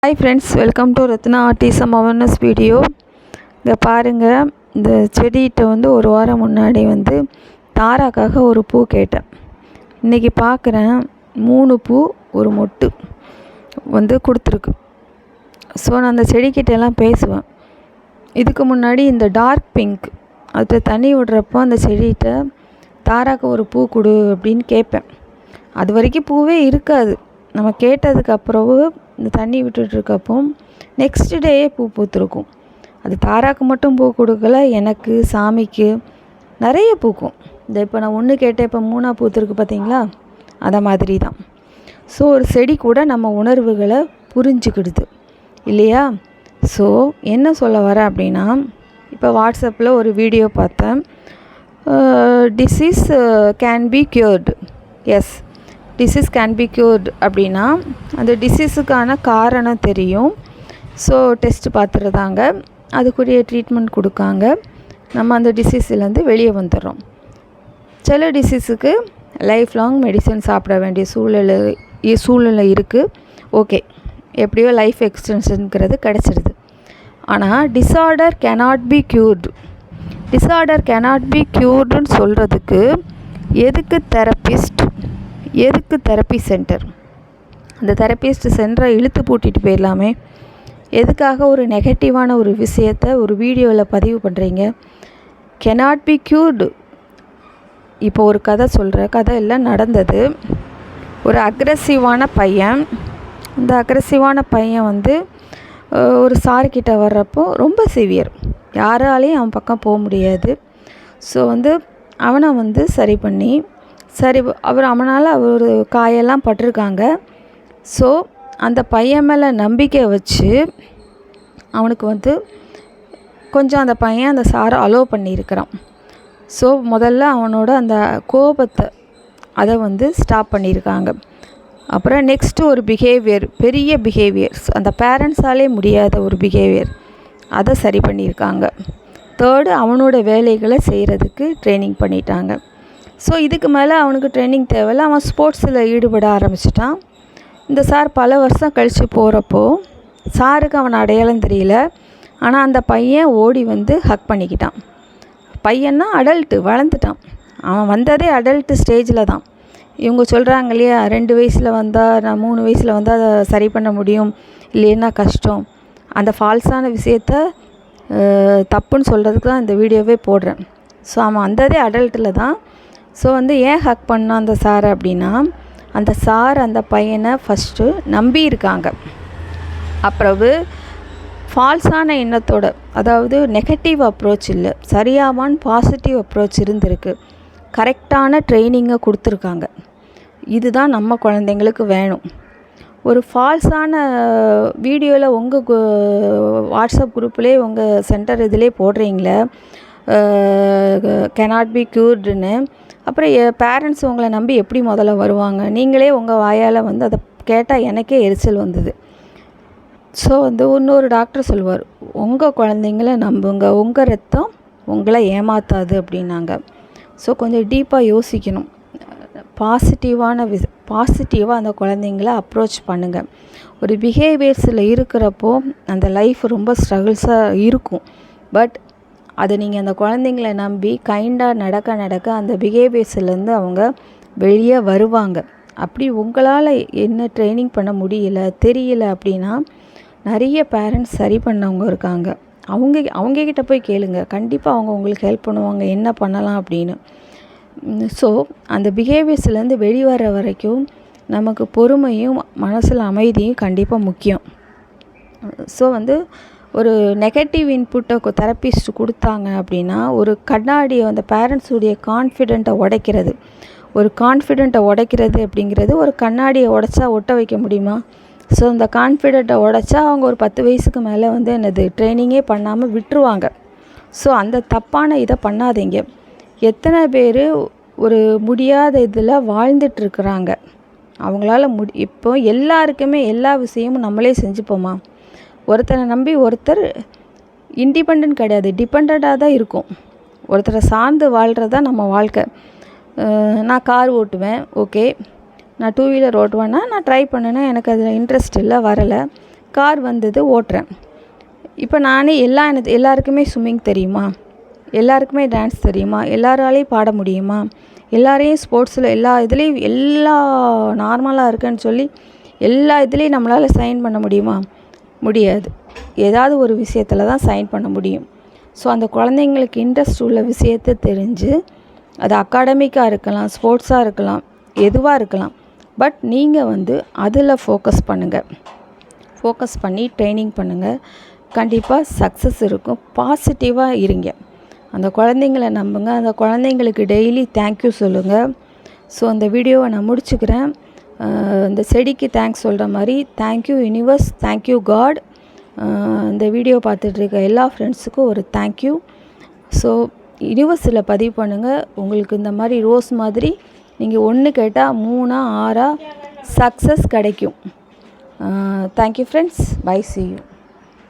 Hi friends, welcome to Ratna autism awareness video. இங்கே பாருங்கள், இந்த செடிகிட்ட ஒரு வாரம் முன்னாடி தாராக்காக ஒரு பூ கேட்டேன். இன்றைக்கி பார்க்குறேன் 3 பூ ஒரு மொட்டு கொடுத்துருக்கு. ஸோ நான் அந்த செடிக்கிட்டெல்லாம் பேசுவேன். இதுக்கு முன்னாடி இந்த டார்க் பிங்க் அது தண்ணி விடுறப்போ அந்த செடிகிட்ட தாராக்கு ஒரு பூ கொடு அப்படின்னு கேட்பேன். அது வரைக்கும் பூவே இருக்காது. நம்ம கேட்டதுக்கப்புறவு இந்த தண்ணி விட்டுட்ருக்கப்போ நெக்ஸ்ட் டேயே பூ பூத்துருக்கும். அது தாராக்கு மட்டும் பூ கொடுக்கல, எனக்கு, சாமிக்கு நிறைய பூக்கும். இப்போ நான் 1 கேட்டேன், இப்போ 3 பூத்துருக்கு பார்த்தீங்களா? அதை மாதிரி தான். ஸோ ஒரு செடி கூட நம்ம உணர்வுகளை புரிஞ்சுக்கிடுது இல்லையா? ஸோ என்ன சொல்ல வரேன் அப்படின்னா, இப்போ வாட்ஸ்அப்பில் ஒரு வீடியோ பார்த்தேன். Disease can be cured. Yes, disease can be cured அப்படின்னா அந்த டிசீஸுக்கான காரணம் தெரியும். ஸோ டெஸ்ட் பார்த்துருந்தாங்க, அதுக்குரிய ட்ரீட்மெண்ட் கொடுக்காங்க, நம்ம அந்த டிசீஸ்லேருந்து வெளியே வந்துடுறோம். சில டிசீஸுக்கு லைஃப் லாங் மெடிசன் சாப்பிட வேண்டிய சூழ்நிலை இருக்குது. ஓகே, எப்படியோ லைஃப் எக்ஸ்டென்ஷனுங்கிறது கிடச்சிடுது. ஆனால் disorder cannot be cured. Disorder cannot be க்யூர்டுன்னு சொல்கிறதுக்கு எதுக்கு தெரப்பிஸ்ட், எதுக்கு தெரப்பி சென்டர்? அந்த தெரப்பிஸ்ட் சென்டரை இழுத்து பூட்டிட்டு போயிடலாமே. எதுக்காக ஒரு நெகட்டிவான ஒரு விஷயத்தை ஒரு வீடியோவில் பதிவு பண்ணுறீங்க? Cannot be cured. இப்போ ஒரு கதை சொல்கிறேன். கதை எல்லாம் நடந்தது. ஒரு அக்ரெசிவான பையன், அந்த அக்ரெசிவான பையன் ஒரு சார்கிட்ட வர்றப்போ ரொம்ப சிவியர், யாராலையும் அவன் பக்கம் போக முடியாது. ஸோ அவனை சரி பண்ணி அவனால் ஒரு காயெல்லாம் பட்டிருக்காங்க. ஸோ அந்த பையன் மேலே நம்பிக்கை வச்சு அவனுக்கு கொஞ்சம் அந்த பையன் அந்த சாரை அலோவ் பண்ணியிருக்கிறான். ஸோ முதல்ல அவனோட அந்த கோபத்தை அதை ஸ்டாப் பண்ணியிருக்காங்க. அப்புறம் நெக்ஸ்ட்டு ஒரு பிஹேவியர், பெரிய பிஹேவியர்ஸ், அந்த பேரண்ட்ஸாலே முடியாத ஒரு பிஹேவியர், அதை சரி பண்ணியிருக்காங்க. தேர்டு, அவனோட வேலைகளை செய்கிறதுக்கு ட்ரைனிங் பண்ணிட்டாங்க. ஸோ இதுக்கு மேலே அவனுக்கு ட்ரைனிங் தேவையில்லை. அவன் ஸ்போர்ட்ஸில் ஈடுபட ஆரம்பிச்சிட்டான். இந்த சார் பல வருஷம் கழித்து போகிறப்போ சாருக்கு அவன் அடையாளம் தெரியல. ஆனால் அந்த பையன் ஓடி ஹக் பண்ணிக்கிட்டான். பையன்னா அடல்ட்டு, வளர்ந்துட்டான். அவன் வந்ததே அடல்ட்டு ஸ்டேஜில் தான். இவங்க சொல்கிறாங்க இல்லையா, 2 வயசில் வந்தால், நான் 3 வயசில் வந்தால் அதை சரி பண்ண முடியும், இல்லைன்னா கஷ்டம். அந்த ஃபால்ஸான விஷயத்த தப்புன்னு சொல்கிறதுக்கு தான் இந்த வீடியோவே போடுறேன். ஸோ அவன் வந்ததே அடல்ட்டில் தான். ஸோ ஏன் ஹக் பண்ணான் அந்த சார் அப்படின்னா, அந்த சார் அந்த பையனை ஃபஸ்ட்டு நம்பியிருக்காங்க. அப்புறவு ஃபால்ஸான எண்ணத்தோட, அதாவது நெகட்டிவ் அப்ரோச் இல்லை, சரியாவான் பாசிட்டிவ் அப்ரோச் இருந்திருக்கு. கரெக்டான ட்ரைனிங்கை கொடுத்துருக்காங்க. இதுதான் நம்ம குழந்தைங்களுக்கு வேணும். ஒரு ஃபால்ஸான வீடியோவில் உங்கள் வாட்ஸ்அப் குரூப்லேயே உங்கள் சென்டர் இதிலே போடுறீங்களே கேனாட் பி க்யூர்டுன்னு. அப்புறம் பேரண்ட்ஸ் உங்களை நம்பி எப்படி முதல்ல வருவாங்க? நீங்களே உங்கள் வாயால் அதை கேட்டால் எனக்கே எரிச்சல் வந்தது. ஸோ இன்னொரு டாக்டர் சொல்லுவார், உங்கள் குழந்தைங்கள நம்புங்க, உங்கள் ரத்தம் உங்களை ஏமாத்தாது அப்படின்னாங்க. ஸோ கொஞ்சம் டீப்பாக யோசிக்கணும். பாசிட்டிவாக அந்த குழந்தைங்கள அப்ரோச் பண்ணுங்கள். ஒரு பிஹேவியர்ஸில் இருக்கிறப்போ அந்த லைஃப் ரொம்ப ஸ்ட்ரகிள்ஸாக இருக்கும். பட் அதை நீங்கள் அந்த குழந்தைங்கள நம்பி கைண்டாக நடக்க அந்த பிஹேவியர்ஸ்லேருந்து அவங்க வெளியே வருவாங்க. அப்படி உங்களால் என்ன ட்ரைனிங் பண்ண தெரியல அப்படின்னா, நிறைய பேரண்ட்ஸ் சரி பண்ணவங்க இருக்காங்க. அவங்கக்கிட்ட போய் கேளுங்க. கண்டிப்பாக அவங்க உங்களுக்கு ஹெல்ப் பண்ணுவாங்க, என்ன பண்ணலாம் அப்படின்னு. ஸோ அந்த பிஹேவியர்ஸ்லேருந்து வெளிவர வரைக்கும் நமக்கு பொறுமையும் மனசில் அமைதியும் கண்டிப்பாக முக்கியம். ஸோ ஒரு நெகட்டிவ் இன்புட்டை தெரப்பிஸ்ட் கொடுத்தாங்க அப்படின்னா, ஒரு கண்ணாடியை அந்த பேரண்ட்ஸுடைய கான்ஃபிடெண்ட்டை உடைக்கிறது. ஒரு கான்ஃபிடெண்ட்டை உடைக்கிறது அப்படிங்கிறது, ஒரு கண்ணாடியை உடைச்சா ஒட்ட வைக்க முடியுமா? ஸோ அந்த கான்ஃபிடெண்ட்டை உடைச்சா அவங்க ஒரு 10 வயசுக்கு மேலே என்னது ட்ரைனிங்கே பண்ணாமல் விட்டுருவாங்க. ஸோ அந்த தப்பான இதை பண்ணாதீங்க. எத்தனை பேர் ஒரு முடியாத இதில் வாழ்ந்துட்டுருக்குறாங்க. அவங்களால இப்போ எல்லாருக்குமே எல்லா விஷயமும் நம்மளே செஞ்சுப்போமா? ஒருத்தரை நம்பி ஒருத்தர் இண்டிபெண்ட் கிடையாது, டிபெண்ட்டாக தான் இருக்கும். ஒருத்தரை சார்ந்து வாழ்கிறது தான் நம்ம வாழ்க்கை. நான் கார் ஓட்டுவேன், ஓகே. நான் 2 வீலர் ஓட்டுவேன்னா நான் ட்ரை பண்ணினேன், எனக்கு அதில் இன்ட்ரெஸ்ட் இல்லை, வரலை. கார் வந்தது ஓட்டுறேன். இப்போ நானே எல்லாருக்குமே ஸ்விம்மிங் தெரியுமா? எல்லாருக்குமே டான்ஸ் தெரியுமா? எல்லாராலையும் பாட முடியுமா? எல்லாரையும் ஸ்போர்ட்ஸில் எல்லா இதுலேயும் நார்மலாக இருக்குன்னு சொல்லி எல்லா இதுலேயும் நம்மளால் சைன் பண்ண முடியுமா? முடியாது. ஏதாவது ஒரு விஷயத்தில் தான் சைன் பண்ண முடியும். ஸோ அந்த குழந்தைங்களுக்கு இன்ட்ரெஸ்ட் உள்ள விஷயத்தை தெரிஞ்சு, அது அகாடமிக்காக இருக்கலாம், ஸ்போர்ட்ஸாக இருக்கலாம், எதுவாக இருக்கலாம். பட் நீங்கள் அதில் ஃபோக்கஸ் பண்ணுங்கள். ஃபோக்கஸ் பண்ணி ட்ரைனிங் பண்ணுங்கள். கண்டிப்பாக சக்ஸஸ் இருக்கும். பாசிட்டிவாக இருங்க. அந்த குழந்தைங்கள நம்புங்க. அந்த குழந்தைங்களுக்கு டெய்லி தேங்க்யூ சொல்லுங்கள். ஸோ அந்த வீடியோவை நான் முடிச்சுக்கிறேன். இந்த செடிக்கு தேங்க்ஸ் சொல்கிற மாதிரி தேங்க்யூ யூனிவர்ஸ், தேங்க்யூ காட். இந்த வீடியோ பார்த்துட்ருக்க எல்லா ஃப்ரெண்ட்ஸுக்கும் ஒரு தேங்க்யூ. ஸோ யூனிவர்ஸில் பதிவு பண்ணுங்கள். உங்களுக்கு இந்த மாதிரி ரோஸ் மாதிரி நீங்கள் 1 கேட்டால் 3 6 சக்ஸஸ் கிடைக்கும். Thank you friends. Bye, see you.